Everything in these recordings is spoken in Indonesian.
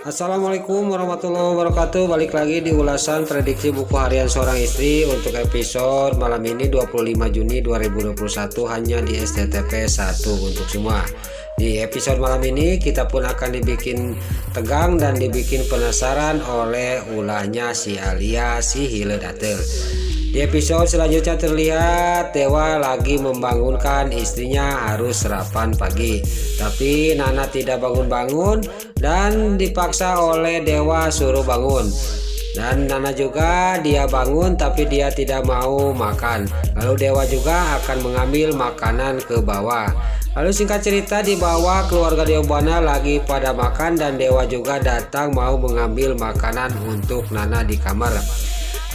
Assalamualaikum warahmatullahi wabarakatuh. Balik lagi di ulasan prediksi buku harian seorang istri untuk episode malam ini 25 Juni 2021 hanya di STTP 1 untuk semua. Di episode malam ini kita pun akan dibikin tegang dan dibikin penasaran oleh ulahnya si Alia si Hiledatel. Di episode selanjutnya terlihat Dewa lagi membangunkan istrinya harus sarapan pagi, tapi Nana tidak bangun-bangun dan dipaksa oleh Dewa suruh bangun. Dan Nana juga dia bangun tapi dia tidak mau makan. Lalu Dewa juga akan mengambil makanan ke bawah. Lalu singkat cerita di bawah keluarga Deobana lagi pada makan dan Dewa juga datang mau mengambil makanan untuk Nana di kamar.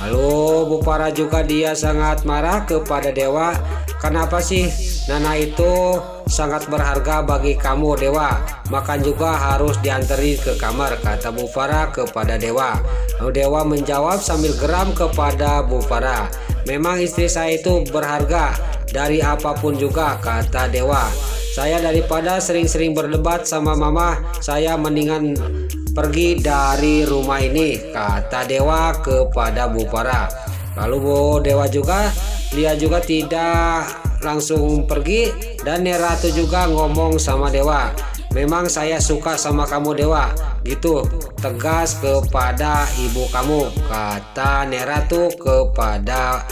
Lalu Bu Farah juga dia sangat marah kepada Dewa. Kenapa sih Nana itu sangat berharga bagi kamu Dewa, makan juga harus dianteri ke kamar, kata Bu Farah kepada Dewa. Lalu Dewa menjawab sambil geram kepada Bu Farah, memang istri saya itu berharga dari apapun juga, kata Dewa. Saya daripada sering-sering berdebat sama mama, saya mendingan pergi dari rumah ini, kata Dewa kepada Bu Farah. Lalu Dewa juga dia juga tidak langsung pergi dan Neratu juga ngomong sama Dewa, memang saya suka sama kamu Dewa, gitu tegas kepada ibu kamu, kata Neratu kepada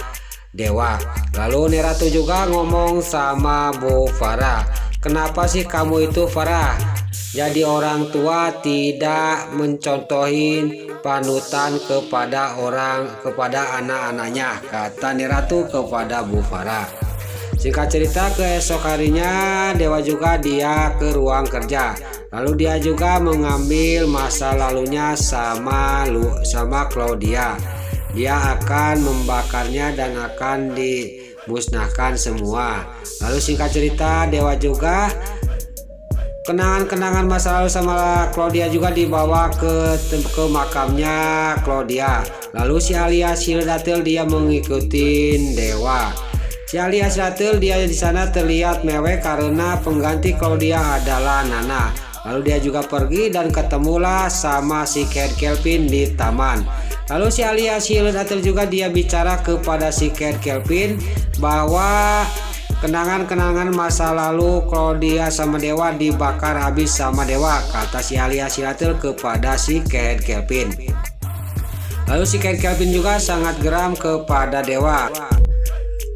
Dewa. Lalu Neratu juga ngomong sama Bu Farah, kenapa sih kamu itu Farah jadi orang tua tidak mencontohin panutan kepada anak-anaknya, kata Neratu kepada Bu Farah. Singkat cerita keesok harinya Dewa juga dia ke ruang kerja. Lalu dia juga mengambil masa lalunya sama Claudia. Dia akan membakarnya dan akan dimusnahkan semua. Lalu singkat cerita Dewa juga kenangan masa lalu sama Claudia juga dibawa ke makamnya Claudia. Lalu si Alia si Hiledatel dia mengikuti Dewa. Si Alia si Hiledatel dia di sana terlihat mewek karena pengganti Claudia adalah Nana. Lalu dia juga pergi dan ketemulah sama si Cat Kelvin di taman. Lalu si Alia si Hiledatel juga dia bicara kepada si Cat Kelvin bahwa kenangan masa lalu Claudia sama Dewa dibakar habis sama Dewa, kata si Alia si Hiledatel kepada si Cat Kelvin. Lalu si Cat Kelvin juga sangat geram kepada Dewa.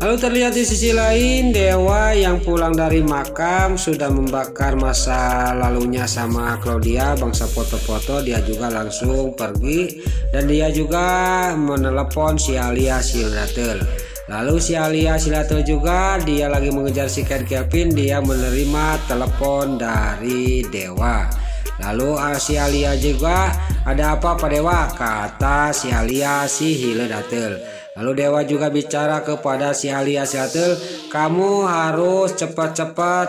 Lalu terlihat di sisi lain Dewa yang pulang dari makam sudah membakar masa lalunya sama Claudia, bangsa foto-foto, dia juga langsung pergi dan dia juga menelepon si Alia si Hiledatel. Lalu si Alia si Hiledatel juga dia lagi mengejar si Cat Kelvin, dia menerima telepon dari Dewa. Lalu si Alia juga, ada apa Pak Dewa, kata si Alia si Hiledatel. Lalu Dewa juga bicara kepada si Alia si Hiledatel, kamu harus cepat-cepat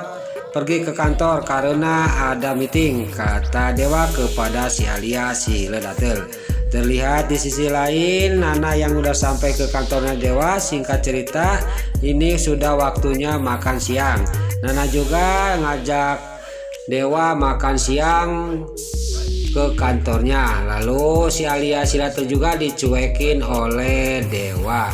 pergi ke kantor karena ada meeting, kata Dewa kepada si Alia si Hiledatel. Terlihat di sisi lain Nana yang udah sampai ke kantornya Dewa. Singkat cerita ini sudah waktunya makan siang. Nana juga ngajak Dewa makan siang ke kantornya. Lalu si Alia si Hiledatel juga dicuekin oleh Dewa.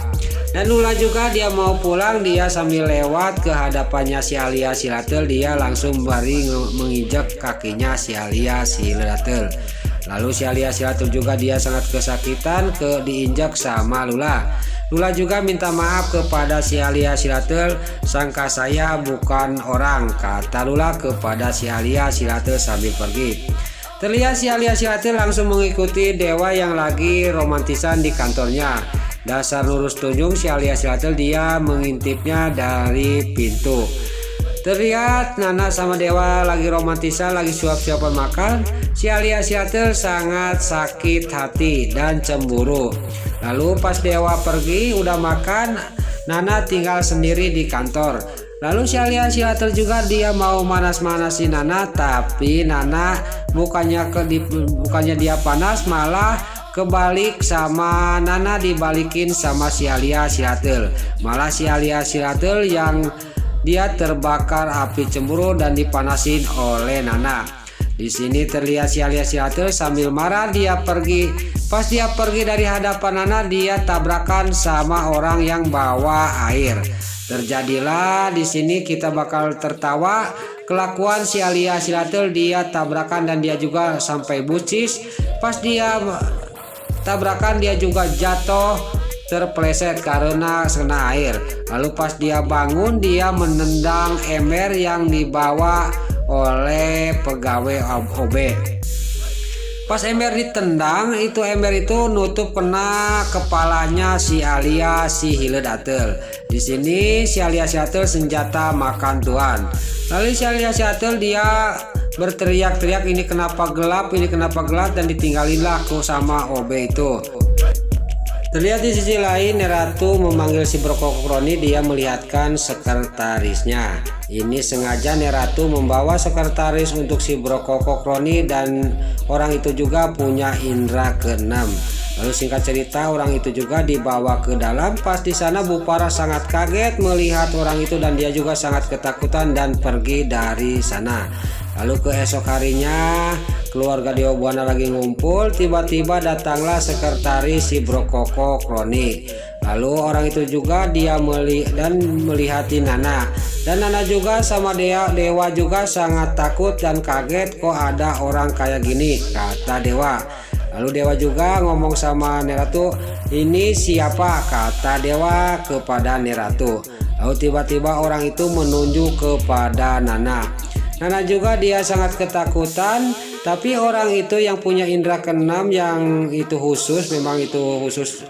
Dan Lula juga dia mau pulang, dia sambil lewat ke hadapannya si Alia si Hiledatel, dia langsung menginjak kakinya si Alia si Hiledatel. Lalu si Alia si Hiledatel juga dia sangat kesakitan diinjak sama Lula. Lula juga minta maaf kepada si Alia si Hiledatel, sangka saya bukan orang, kata Lula kepada si Alia si Hiledatel sambil pergi. Terlihat si Alia si Hiledatel langsung mengikuti Dewa yang lagi romantisan di kantornya. Dasar lurus tunjung si Alia si Hiledatel dia mengintipnya dari pintu. Terlihat Nana sama Dewa lagi romantisan, lagi suap-suapan makan. Si Alia si Hiledatel sangat sakit hati dan cemburu. Lalu pas Dewa pergi udah makan, Nana tinggal sendiri di kantor. Lalu si Alia si Hiledatel juga dia mau manas-manasin Nana, tapi Nana bukannya dia panas, malah kebalik sama Nana dibalikin sama si Alia si Hiledatel. Malah si Alia si Hiledatel yang dia terbakar api cemburu dan dipanasin oleh Nana. Di sini terlihat si Alia si Ratel sambil marah dia pergi. Pas dia pergi dari hadapan Nana, dia tabrakan sama orang yang bawa air. Terjadilah di sini kita bakal tertawa kelakuan si Alia si Ratel, dia tabrakan dan dia juga sampai bucis. Pas dia tabrakan dia juga jatuh terpeleset karena kena air. Lalu pas dia bangun dia menendang ember yang dibawa oleh pegawai OB. Pas ember ditendang, ember itu nutup kena kepalanya si Alia si Hiledatel. Di sini si Alia si Ratel senjata makan tuan. Lalu si Alia si Ratel dia berteriak-teriak, ini kenapa gelap, dan ditinggalinlah sama OB itu. Terlihat di sisi lain Neratu memanggil si Brokokroni, dia melihatkan sekretarisnya. Ini sengaja Neratu membawa sekretaris untuk si Brokokroni dan orang itu juga punya indera keenam. Lalu singkat cerita orang itu juga dibawa ke dalam. Pas di sana Bu Farah sangat kaget melihat orang itu dan dia juga sangat ketakutan dan pergi dari sana. Lalu keesok harinya keluarga Dewa Buana lagi ngumpul, tiba-tiba datanglah sekretaris si Brokokroni. Lalu orang itu juga dia melihati Nana, dan Nana juga sama Dewa juga sangat takut dan kaget, kok ada orang kayak gini, kata Dewa. Lalu Dewa juga ngomong sama Neratu, ini siapa, kata Dewa kepada Neratu. Lalu tiba-tiba orang itu menunjuk kepada Nana. Nana juga dia sangat ketakutan, tapi orang itu yang punya indera keenam yang itu khusus, memang itu khusus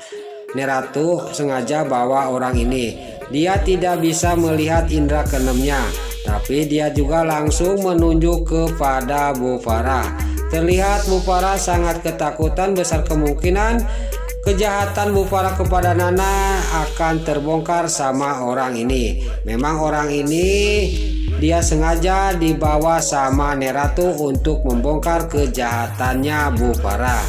Neratu sengaja bawa orang ini. Dia tidak bisa melihat indera keenamnya, tapi dia juga langsung menunjuk kepada Bu Farah. Terlihat Bu Farah sangat ketakutan, besar kemungkinan kejahatan Bu Farah kepada Nana akan terbongkar sama orang ini. Memang orang ini dia sengaja dibawa sama Neratu untuk membongkar kejahatannya Bu Farah.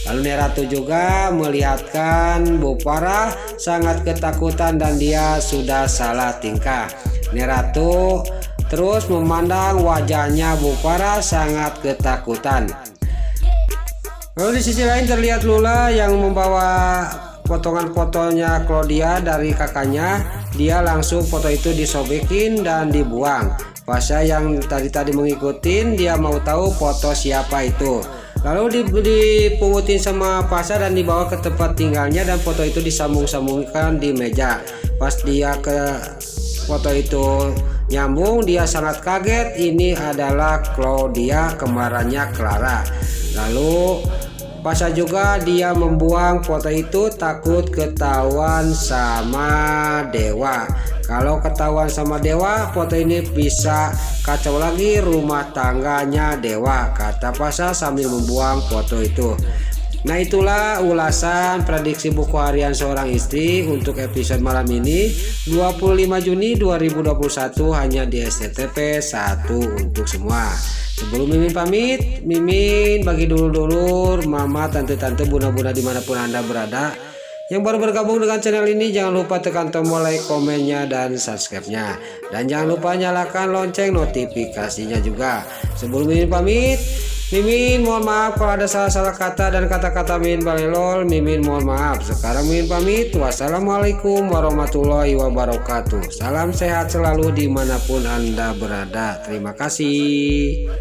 Lalu Neratu juga melihatkan Bu Farah sangat ketakutan dan dia sudah salah tingkah. Neratu terus memandang wajahnya Bu Farah sangat ketakutan. Lalu di sisi lain terlihat Lula yang membawa potongan fotonya Claudia dari kakaknya. Dia langsung foto itu disobekin dan dibuang. Pasha yang tadi mengikutin, dia mau tahu foto siapa itu. Lalu dipungutin sama Pasha dan dibawa ke tempat tinggalnya, dan foto itu disambung-sambungkan di meja. Pas dia ke foto itu nyambung, dia sangat kaget, ini adalah Claudia, kembarannya Clara. Lalu Pasha juga dia membuang foto itu takut ketahuan sama Dewa. Kalau ketahuan sama Dewa, foto ini bisa kacau lagi rumah tangganya Dewa, kata Pasha sambil membuang foto itu. Nah, itulah ulasan prediksi buku harian seorang istri untuk episode malam ini 25 Juni 2021 hanya di SCTV 1 untuk semua. Sebelum Mimin pamit, Mimin bagi dulur-dulur, mama, tante-tante, bunda-bunda dimanapun Anda berada yang baru bergabung dengan channel ini, jangan lupa tekan tombol like, komennya, dan subscribe-nya. Dan jangan lupa nyalakan lonceng notifikasinya juga. Sebelum Mimin pamit, Mimin mohon maaf kalau ada salah-salah kata dan kata-kata Mimin balelol, Mimin mohon maaf. Sekarang Mimin pamit, wassalamualaikum warahmatullahi wabarakatuh. Salam sehat selalu dimanapun Anda berada. Terima kasih.